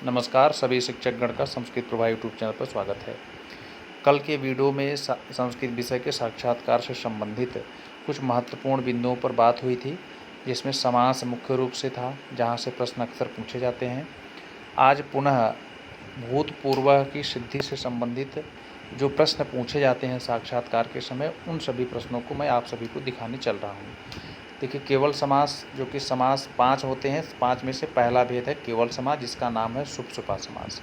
नमस्कार, सभी शिक्षकगण का संस्कृत प्रभा यूट्यूब चैनल पर स्वागत है। कल के वीडियो में संस्कृत विषय के साक्षात्कार से संबंधित कुछ महत्वपूर्ण बिंदुओं पर बात हुई थी, जिसमें समास मुख्य रूप से था, जहां से प्रश्न अक्सर पूछे जाते हैं। आज पुनः भूतपूर्व की सिद्धि से संबंधित जो प्रश्न पूछे जाते हैं साक्षात्कार के समय, उन सभी प्रश्नों को मैं आप सभी को दिखाने चल रहा हूँ। देखिए, केवल समास, जो कि समास 5 होते हैं, 5 में से पहला भेद है केवल समास, जिसका नाम है सुप्सुपा समास।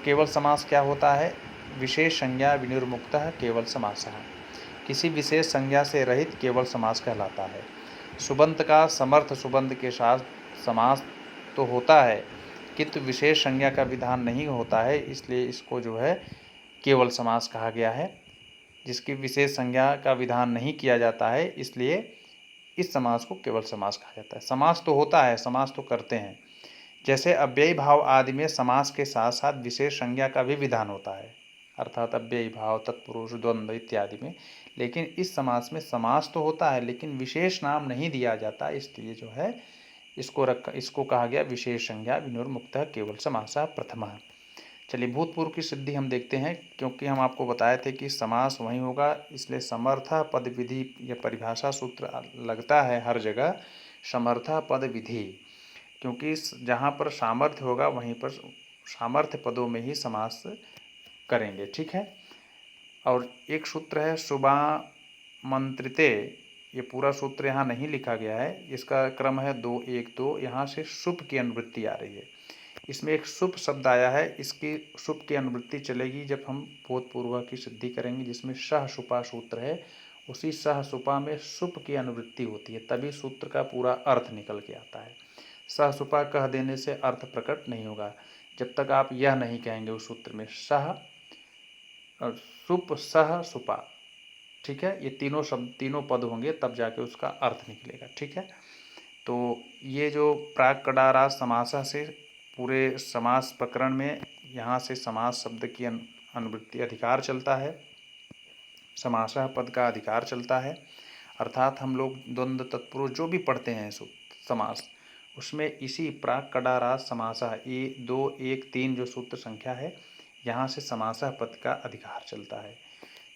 केवल समास क्या होता है? विशेष संज्ञा विनिर्मुक्तः केवल समासः, किसी विशेष संज्ञा से रहित केवल समास कहलाता है। सुबंत का समर्थ सुबंत के साथ समास तो होता है, किंतु विशेष संज्ञा का विधान नहीं होता है, इसलिए इसको जो है केवल समास कहा गया है। जिसकी विशेष संज्ञा का विधान नहीं किया जाता है, इसलिए इस समास को केवल समास कहा जाता है। समास तो होता है, समास तो करते हैं, जैसे अव्ययी भाव आदि में समास के साथ साथ विशेष संज्ञा का भी विधान होता है, अर्थात अव्ययी भाव, तत्पुरुष, द्वंद्व इत्यादि में। लेकिन इस समास में समास तो होता है, लेकिन विशेष नाम नहीं दिया जाता, इसलिए जो है इसको कहा गया विशेष संज्ञा विनिर्मुक्तः केवल समासः प्रथमः। चलिए, भूतपूर्व की सिद्धि हम देखते हैं, क्योंकि हम आपको बताए थे कि समास वहीं होगा, इसलिए समर्थ पद विधि या परिभाषा सूत्र लगता है हर जगह समर्थ पद विधि, क्योंकि जहाँ पर सामर्थ्य होगा वहीं पर सामर्थ्य पदों में ही समास करेंगे। ठीक है। और एक सूत्र है शुभामंत्रिते, ये पूरा सूत्र यहाँ नहीं लिखा गया है, इसका क्रम है 2 1 2। यहाँ से शुभ की अनुवृत्ति आ रही है, इसमें एक शुभ शब्द आया है, इसकी शुभ की अनुवृत्ति चलेगी जब हम भूतपूर्व की सिद्धि करेंगे, जिसमें सह सुपा सूत्र है। उसी सह सुपा में शुभ की अनुवृत्ति होती है, तभी सूत्र का पूरा अर्थ निकल के आता है। सह सुपा कह देने से अर्थ प्रकट नहीं होगा, जब तक आप यह नहीं कहेंगे उस सूत्र में सह और सुप सह सुपा। ठीक है, ये तीनों शब्द, तीनों पद होंगे, तब जाके उसका अर्थ निकलेगा। ठीक है। तो ये जो प्राक कडारा समासा से पूरे समास प्रकरण में यहाँ से समास शब्द की अनुवृत्ति अधिकार चलता है, समासः पद का अधिकार चलता है। अर्थात हम लोग द्वंद्व तत्पुरुष जो भी पढ़ते हैं समास, उसमें इसी प्राक कडारा समासः 2 1 3 जो सूत्र संख्या है, यहाँ से समासः पद का अधिकार चलता है।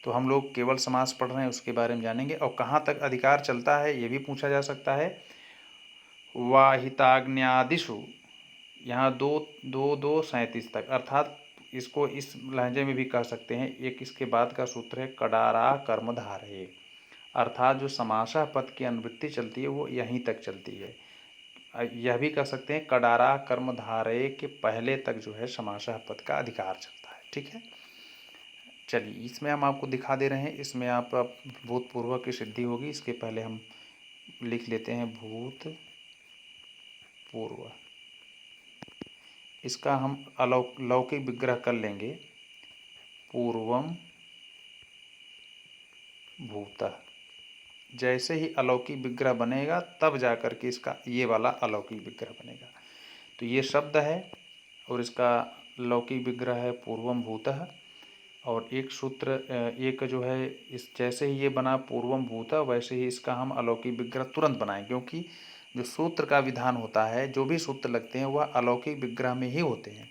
तो हम लोग केवल समास पढ़ रहे हैं, उसके बारे में जानेंगे। और कहाँ तक अधिकार चलता है ये भी पूछा जा सकता है। वाहिताग्न्यादिषु, यहाँ 2-2-2-37 तक, अर्थात इसको इस लहजे में भी कह सकते हैं। एक इसके बाद का सूत्र है कडारा कर्मधारये, अर्थात जो समासः पद की अनुवृत्ति चलती है वो यहीं तक चलती है। यह भी कह सकते हैं कडारा कर्मधारये के पहले तक जो है समासः पद का अधिकार चलता है। ठीक है। चलिए, इसमें हम आपको दिखा दे रहे हैं, इसमें आप भूतपूर्व की सिद्धि होगी। इसके पहले हम लिख लेते हैं भूतपूर्व। इसका हम लौकिक विग्रह कर लेंगे, पूर्वम भूतः। जैसे ही अलौकिक विग्रह बनेगा तब जाकर के इसका ये वाला अलौकिक विग्रह बनेगा। तो ये शब्द है और इसका लौकिक विग्रह है पूर्वम भूतः। और एक सूत्र, एक जो है, इस जैसे ही ये बना पूर्वम भूतः, वैसे ही इसका हम अलौकिक विग्रह तुरंत बनाएं, क्योंकि जो सूत्र का विधान होता है, जो भी सूत्र लगते हैं वह अलौकिक विग्रह में ही होते हैं।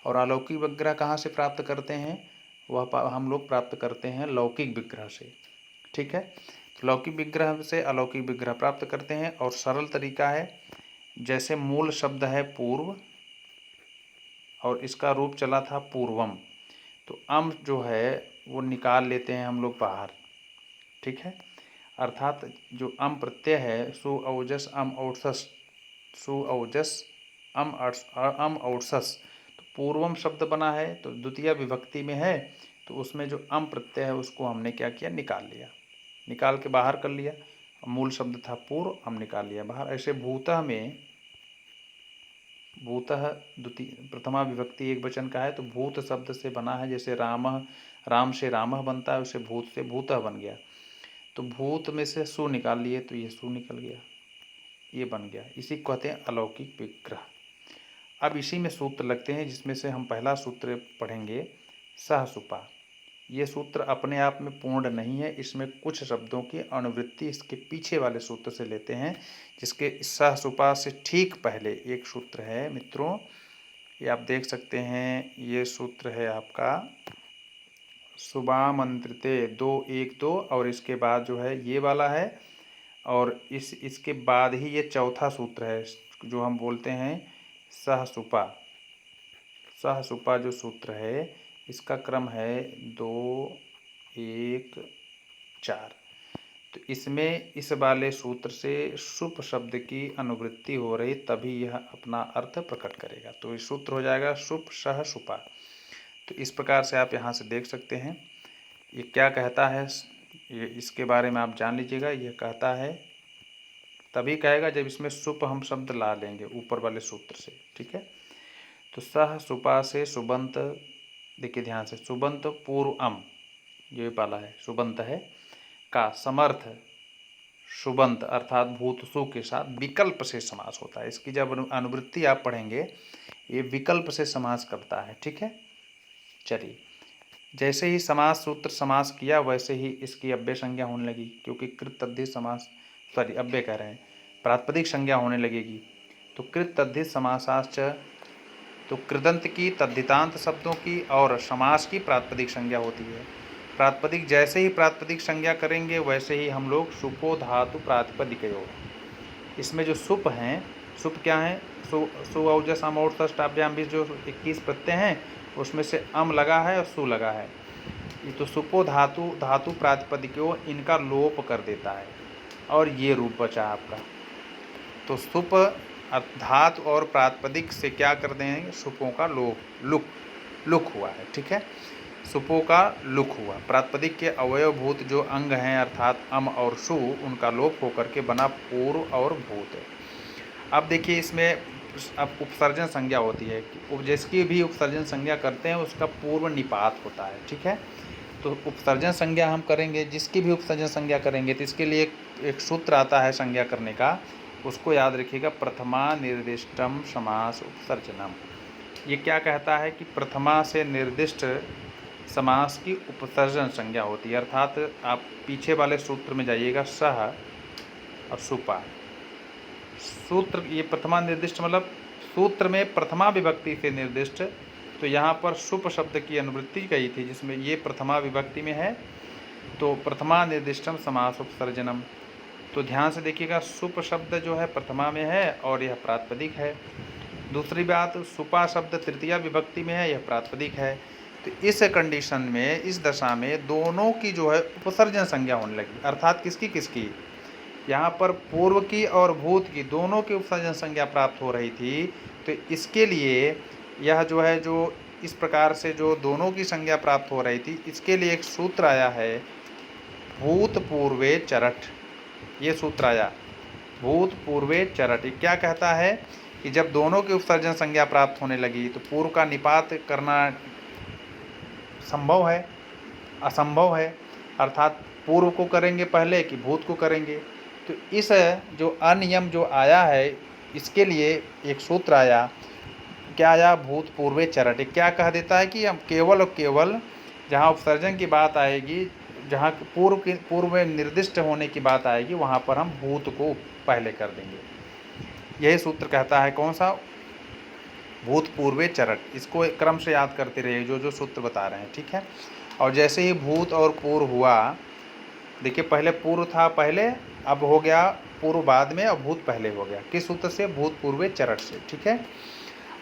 और अलौकिक विग्रह कहाँ से प्राप्त करते हैं? वह हम लोग प्राप्त करते हैं लौकिक विग्रह से। ठीक है। तो लौकिक विग्रह से अलौकिक विग्रह प्राप्त करते हैं। और सरल तरीका है, जैसे मूल शब्द है पूर्व और इसका रूप चला था पूर्वम, तो अम जो है वो निकाल लेते हैं हम लोग बाहर। ठीक है। अर्थात जो अम प्रत्यय है, सु औजस अम औसस, सु औजस अम औसस, तो पूर्वम शब्द बना है, तो द्वितीय विभक्ति में है, तो उसमें जो अम प्रत्यय है उसको हमने क्या किया, निकाल लिया, निकाल के बाहर कर लिया। मूल शब्द था पूर्व, हम निकाल लिया बाहर। ऐसे भूतः में, भूतः द्वितीय प्रथमा विभक्ति एक वचन का है, तो भूत शब्द से बना है। जैसे राम से रामः बनता है, उसे भूत से भूतः बन गया। तो भूत में से सु निकाल लिए, तो ये सु निकल गया, ये बन गया। इसी को कहते हैं अलौकिक विग्रह। अब इसी में सूत्र लगते हैं, जिसमें से हम पहला सूत्र पढ़ेंगे सहसुपा। ये सूत्र अपने आप में पूर्ण नहीं है, इसमें कुछ शब्दों की अनुवृत्ति इसके पीछे वाले सूत्र से लेते हैं, जिसके सहसुपा से ठीक पहले एक सूत्र है मित्रों, ये आप देख सकते हैं, ये सूत्र है आपका शुभामंत्रिते 2 1 2, और इसके बाद जो है ये वाला है, और इसके बाद ही ये चौथा सूत्र है जो हम बोलते हैं सहसुपा। सहसुपा जो सूत्र है इसका क्रम है 2 1 4। तो इसमें इस वाले सूत्र से सुप शब्द की अनुवृत्ति हो रही, तभी यह अपना अर्थ प्रकट करेगा। तो ये सूत्र हो जाएगा सुप सह सुपा। तो इस प्रकार से आप यहाँ से देख सकते हैं ये क्या कहता है, ये इसके बारे में आप जान लीजिएगा। यह कहता है, तभी कहेगा जब इसमें सुप हम शब्द ला लेंगे ऊपर वाले सूत्र से, ठीक है। तो सह सुपा से सुबंत, देखिए ध्यान से, सुबंत पूर्व अम, ये वाला है सुबंत है का समर्थ सुबंत अर्थात भूत सु के साथ विकल्प से समास होता है। इसकी जब अनुवृत्ति आप पढ़ेंगे ये विकल्प से समास करता है, ठीक है। चलिए, जैसे ही समास सूत्र समास किया वैसे ही इसकी अव्यय संज्ञा होने लगी, क्योंकि कृत तद्धित समास, सॉरी अव्यय कह रहे हैं, प्रातिपदिक संज्ञा होने लगेगी। तो कृत तद्धित समासाश्च, तो कृदंत की तद्धितांत शब्दों की और समास की प्रातिपदिक संज्ञा होती है। प्रातिपदिक जैसे ही प्रातिपदिक संज्ञा करेंगे वैसे ही हम लोग सुपो धातु प्रातिपदिकयो, इसमें जो सुप हैं, सुप क्या है, सु औजस अम और षष्टाभ्याम भी जो 21 प्रत्यय हैं उसमें से अम लगा है और सु लगा है। ये तो सुपो धातु धातु प्रातिपदिकयो, इनका लोप कर देता है और ये रूप बचा आपका। तो सुप धातु और प्रातिपदिक से क्या कर देंगे, सुपों का लोप लुक हुआ है, ठीक है। सुपों का लुक हुआ, प्रातिपदिक के अवयवभूत जो अंग हैं अर्थात अम और सु, उनका लोप होकर के बना पूर्व और भूत। अब देखिए इसमें अब उपसर्जन संज्ञा होती है, जिसकी भी उपसर्जन संज्ञा करते हैं उसका पूर्व निपात होता है, ठीक है। तो उपसर्जन संज्ञा हम करेंगे, जिसकी भी उपसर्जन संज्ञा करेंगे तो इसके लिए एक सूत्र आता है संज्ञा करने का, उसको याद रखिएगा, प्रथमा निर्दिष्टम समास उपसर्जनम। ये क्या कहता है कि प्रथमा से निर्दिष्ट समास की उपसर्जन संज्ञा होती है, अर्थात आप पीछे वाले सूत्र में जाइएगा, सह और सुपा सूत्र, ये प्रथमा निर्दिष्ट मतलब सूत्र में प्रथमा विभक्ति से निर्दिष्ट। तो यहाँ पर सुप शब्द की अनुवृत्ति गई थी जिसमें ये प्रथमा विभक्ति में है, तो प्रथमा निर्दिष्टम समास उपसर्जनम। तो ध्यान से देखिएगा, सुप शब्द जो है प्रथमा में है और यह प्रातिपदिक है। दूसरी बात, सुपा शब्द तृतीया विभक्ति में है, यह प्रातिपदिक है। तो इस कंडीशन में, इस दशा में दोनों की जो है उपसर्जन संज्ञा होने लगी, अर्थात किसकी किसकी, यहाँ पर पूर्व की और भूत की दोनों की उपसर्जन संज्ञा प्राप्त हो रही थी। तो इसके लिए यह जो है, जो इस प्रकार से जो दोनों की संज्ञा प्राप्त हो रही थी, इसके लिए एक सूत्र आया है, भूत पूर्वे चरठ। ये सूत्र आया भूत पूर्वे चरठ। क्या कहता है कि जब दोनों की उपसर्जन संज्ञा प्राप्त होने लगी तो पूर्व का निपात करना संभव है, असंभव है, अर्थात पूर्व को करेंगे पहले कि भूत को करेंगे। तो इस जो अनियम जो आया है, इसके लिए एक सूत्र आया, क्या आया, भूत पूर्वे चरठ। क्या कह देता है कि हम केवल और केवल जहाँ उपसर्जन की बात आएगी, जहाँ पूर्व में निर्दिष्ट होने की बात आएगी, वहाँ पर हम भूत को पहले कर देंगे। यही सूत्र कहता है, कौन सा, भूत पूर्वे चरठ। इसको क्रम से याद करते रहिए जो जो सूत्र बता रहे हैं, ठीक है। और जैसे ही भूत और पूर्व हुआ, देखिए पहले पूर्व था पहले, अब हो गया पूर्व बाद में, और भूत पहले हो गया, किस सूत्र से, भूत पूर्वे चरठ से, ठीक है।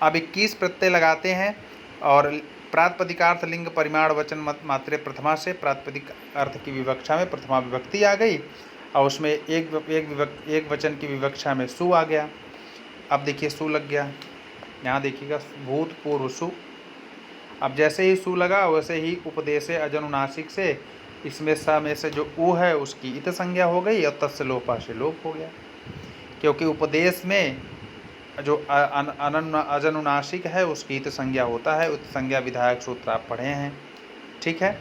अब 21 प्रत्यय लगाते हैं और प्रातिपदिकार्थ लिंग परिमाण वचन मात्रे प्रथमा से प्रातिपदिक अर्थ की विवक्षा में प्रथमा विभक्ति आ गई और उसमें एक वचन की विवक्षा में सु आ गया। अब देखिए सु लग गया, यहाँ देखिएगा भूत पूर्व सु। अब जैसे ही सु लगा वैसे ही उपदेशे अजनुनासिक से, इसमें स में से जो उ है उसकी इत संज्ञा हो गई और तत्स्य लोपा से लोप हो गया, क्योंकि उपदेश में जो अजनुनासिक है उसकी इत संज्ञा होता है। उत संज्ञा विधायक सूत्र आप पढ़े हैं, ठीक है।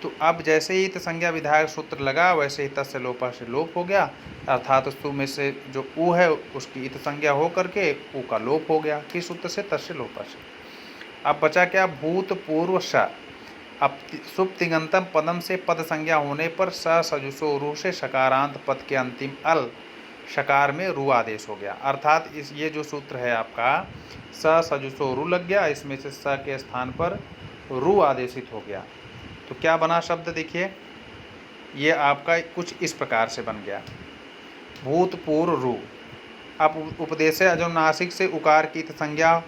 तो अब जैसे ही इत संज्ञा विधायक सूत्र लगा वैसे ही तत्स्य लोपा से लोप हो गया, अर्थात सु में से जो उ है उसकी इत संज्ञा हो करके उ का लोप हो गया, किस सूत्र से, तस्य लोपा से। अब बचा क्या, भूत पूर्व स। अब सुप तिङंतम पदम से पद संज्ञा होने पर स सजुषो रू से सकारांत पद के अंतिम अल शकार में रु आदेश हो गया। अर्थात ये जो सूत्र है आपका स सजुसो रु लग गया, इसमें से स के स्थान पर रु आदेशित हो गया। तो क्या बना शब्द देखिए, ये आपका कुछ इस प्रकार से बन गया, भूतपूर्व रु। अब उपदेश अनुनासिक से उकार की संज्ञा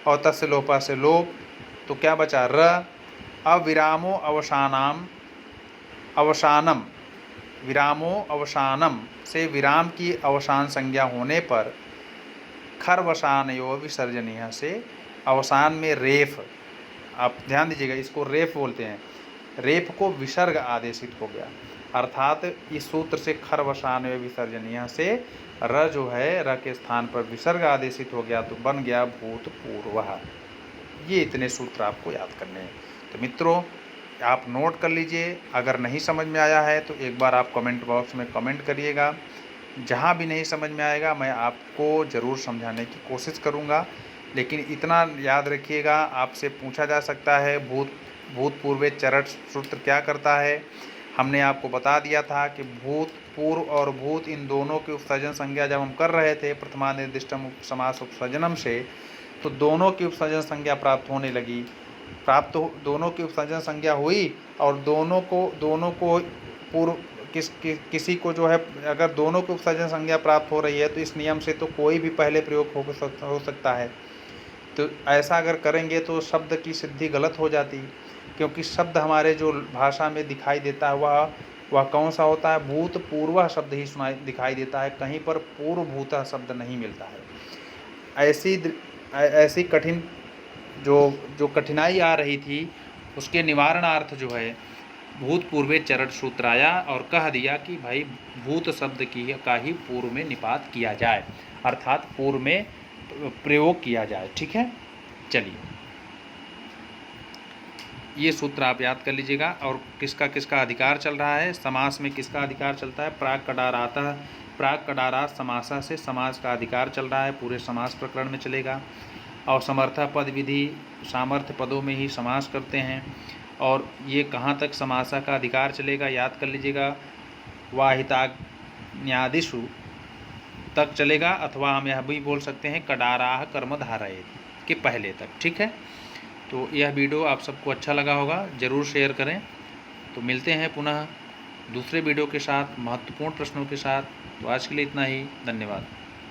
और तस्य लोपा से लोप, तो क्या बचा र। अविरामो अवसानम, विरामो अवसानम से विराम की अवसान संज्ञा होने पर खरवसानयो विसर्जनीय से अवसान में रेफ, आप ध्यान दीजिएगा, इसको रेफ बोलते हैं, रेफ को विसर्ग आदेशित हो गया। अर्थात इस सूत्र से खरवसानयो विसर्जनीय से र जो है र के स्थान पर विसर्ग आदेशित हो गया, तो बन गया भूतपूर्वः। ये इतने सूत्र आपको याद करने हैं। तो मित्रों आप नोट कर लीजिए, अगर नहीं समझ में आया है तो एक बार आप कमेंट बॉक्स में कमेंट करिएगा। जहाँ भी नहीं समझ में आएगा मैं आपको ज़रूर समझाने की कोशिश करूँगा, लेकिन इतना याद रखिएगा, आपसे पूछा जा सकता है भूतपूर्व चरण सूत्र क्या करता है। हमने आपको बता दिया था कि भूत, पूर्व और भूत इन दोनों की उपसर्जन संज्ञा जब हम कर रहे थे प्रथमा निर्दिष्टम समास उपसर्जनम से, तो दोनों की उपसर्जन संज्ञा प्राप्त होने लगी, दोनों की उपसर्जन संज्ञा हुई, और दोनों को पूर्व किसी को जो है, अगर दोनों की उपसर्जन संज्ञा प्राप्त हो रही है तो इस नियम से तो कोई भी पहले प्रयोग हो सकता है। तो ऐसा अगर करेंगे तो शब्द की सिद्धि गलत हो जाती, क्योंकि शब्द हमारे जो भाषा में दिखाई देता है वह कौन सा होता है, भूतपूर्व शब्द ही दिखाई देता है, कहीं पर पूर्वभूत शब्द नहीं मिलता है। ऐसी कठिन जो कठिनाई आ रही थी उसके निवारणार्थ जो है भूतपूर्व चरण सूत्र आया और कह दिया कि भाई भूत शब्द का ही पूर्व में निपात किया जाए, अर्थात पूर्व में प्रयोग किया जाए। ठीक है, चलिए ये सूत्र आप याद कर लीजिएगा। और किसका किसका अधिकार चल रहा है, समास में किसका अधिकार चलता है, प्राक कडारात समासा से समास का अधिकार चल रहा है, पूरे समास प्रकरण में चलेगा। और समर्था पद विधि सामर्थ्य पदों में ही समास करते हैं। और ये कहाँ तक समासा का अधिकार चलेगा याद कर लीजिएगा, वाहिताज्ञादिषु तक चलेगा, अथवा हम यह भी बोल सकते हैं कडाराह कर्म धारयेत के पहले तक। ठीक है, तो यह वीडियो आप सबको अच्छा लगा होगा, ज़रूर शेयर करें। तो मिलते हैं पुनः दूसरे वीडियो के साथ, महत्वपूर्ण प्रश्नों के साथ। तो आज के लिए इतना ही, धन्यवाद।